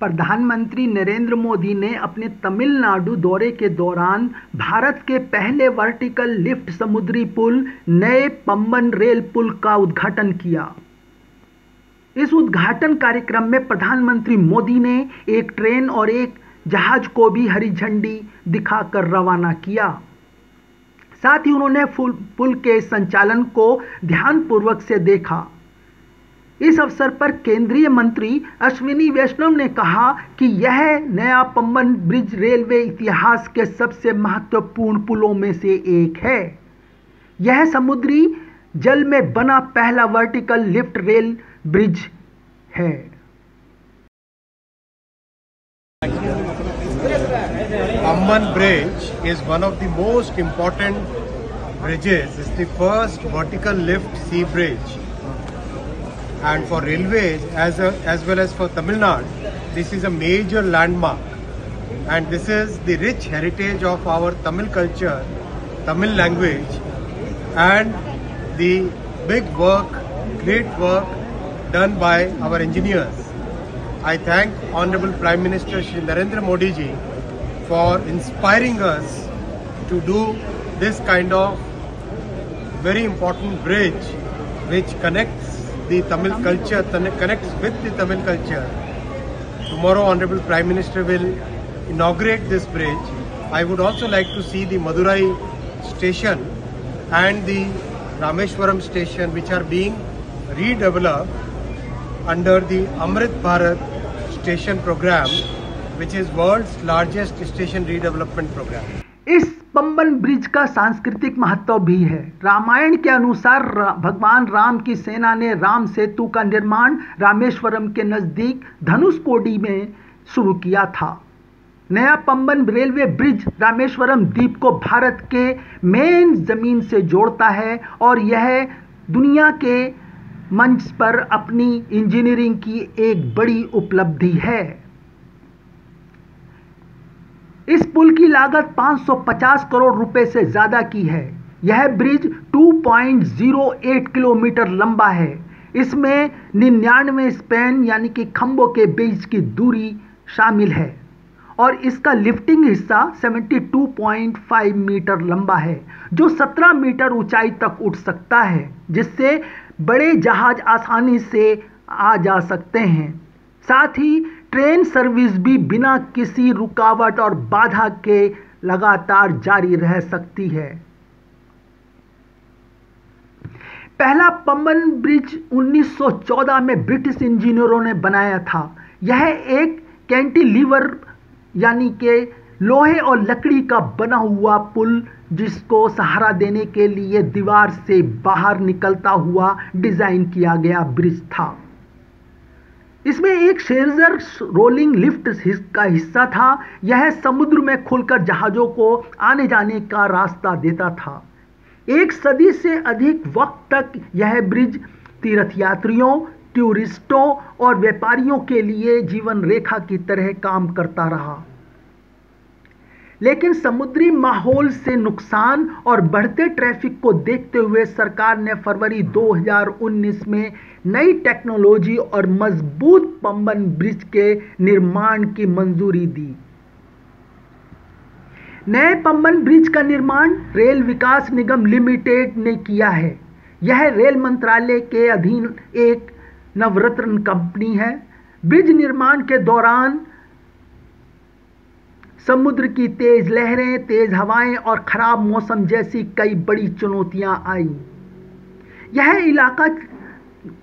प्रधानमंत्री नरेंद्र मोदी ने अपने तमिलनाडु दौरे के दौरान भारत के पहले वर्टिकल लिफ्ट समुद्री पुल नए पम्बन रेल पुल का उद्घाटन किया। इस उद्घाटन कार्यक्रम में प्रधानमंत्री मोदी ने एक ट्रेन और एक जहाज को भी हरी झंडी दिखाकर रवाना किया। साथ ही उन्होंने पुल के संचालन को ध्यानपूर्वक से देखा। इस अवसर पर केंद्रीय मंत्री अश्विनी वैष्णव ने कहा कि यह नया पम्बन ब्रिज रेलवे इतिहास के सबसे महत्वपूर्ण पुलों में से एक है। यह समुद्री जल में बना पहला वर्टिकल लिफ्ट रेल ब्रिज है। Pamban Bridge is one of the most important bridges. It's the first vertical lift sea bridge. And for railways as well as for Tamil Nadu, this is a major landmark. And this is the rich heritage of our Tamil culture, Tamil language, and the big work, great work done by our engineers. I thank Honorable Prime Minister Shri Narendra Modi ji for inspiring us to do this kind of very important bridge which connects the Tamil culture, connects with the Tamil culture. Tomorrow Honorable Prime Minister will inaugurate this bridge. I would also like to see the Madurai station and the Rameshwaram station, which are being redeveloped under the Amrit Bharat station program, which is world's largest station redevelopment program. इस Pamban bridge का सांस्कृतिक महत्व भी है। रामायण के अनुसार भगवान राम की सेना ने राम सेतु का निर्माण रामेश्वरम के नजदीक धनुषकोडी में शुरू किया था। नया पम्बन रेलवे ब्रिज रामेश्वरम द्वीप को भारत के मेन जमीन से जोड़ता है और यह दुनिया के मंच पर अपनी इंजीनियरिंग की एक बड़ी उपलब्धि है। इस पुल की लागत 550 करोड़ रुपए से ज्यादा की है। यह ब्रिज 2.08 किलोमीटर लंबा है। इसमें 99 स्पैन यानी कि खंभों के बीच की दूरी शामिल है और इसका लिफ्टिंग हिस्सा 72.5 मीटर लंबा है, जो 17 मीटर ऊंचाई तक उठ सकता है, जिससे बड़े जहाज आसानी से आ जा सकते हैं। साथ ही ट्रेन सर्विस भी बिना किसी रुकावट और बाधा के लगातार जारी रह सकती है। पहला पम्बन ब्रिज 1914 में ब्रिटिश इंजीनियरों ने बनाया था। यह एक कैंटिलीवर यानी कि लोहे और लकड़ी का बना हुआ पुल, जिसको सहारा देने के लिए दीवार से बाहर निकलता हुआ डिजाइन किया गया ब्रिज था। इसमें एक शेरजर रोलिंग लिफ्ट का हिस्सा था। यह समुद्र में खुलकर जहाज़ों को आने जाने का रास्ता देता था। एक सदी से अधिक वक्त तक यह ब्रिज तीर्थयात्रियों, टूरिस्टों और व्यापारियों के लिए जीवन रेखा की तरह काम करता रहा। लेकिन समुद्री माहौल से नुकसान और बढ़ते ट्रैफिक को देखते हुए सरकार ने फरवरी 2019 में नई टेक्नोलॉजी और मजबूत पम्बन ब्रिज के निर्माण की मंजूरी दी। नए पम्बन ब्रिज का निर्माण रेल विकास निगम लिमिटेड ने किया है। यह रेल मंत्रालय के अधीन एक नवरत्न कंपनी है। ब्रिज निर्माण के दौरान समुद्र की तेज लहरें, तेज हवाएं और खराब मौसम जैसी कई बड़ी चुनौतियां आई। यह इलाका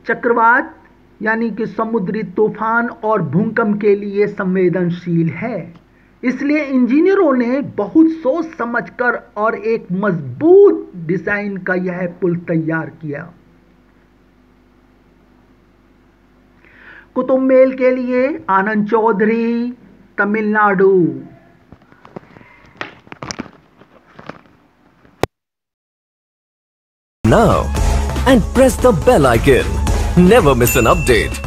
चक्रवात यानी कि समुद्री तूफान और भूकंप के लिए संवेदनशील है। इसलिए इंजीनियरों ने बहुत सोच समझकर और एक मजबूत डिजाइन का यह पुल तैयार किया। कुतुब मेल के लिए आनंद Chaudhary, Tamil Nadu. Now and press the bell icon. Never miss an update.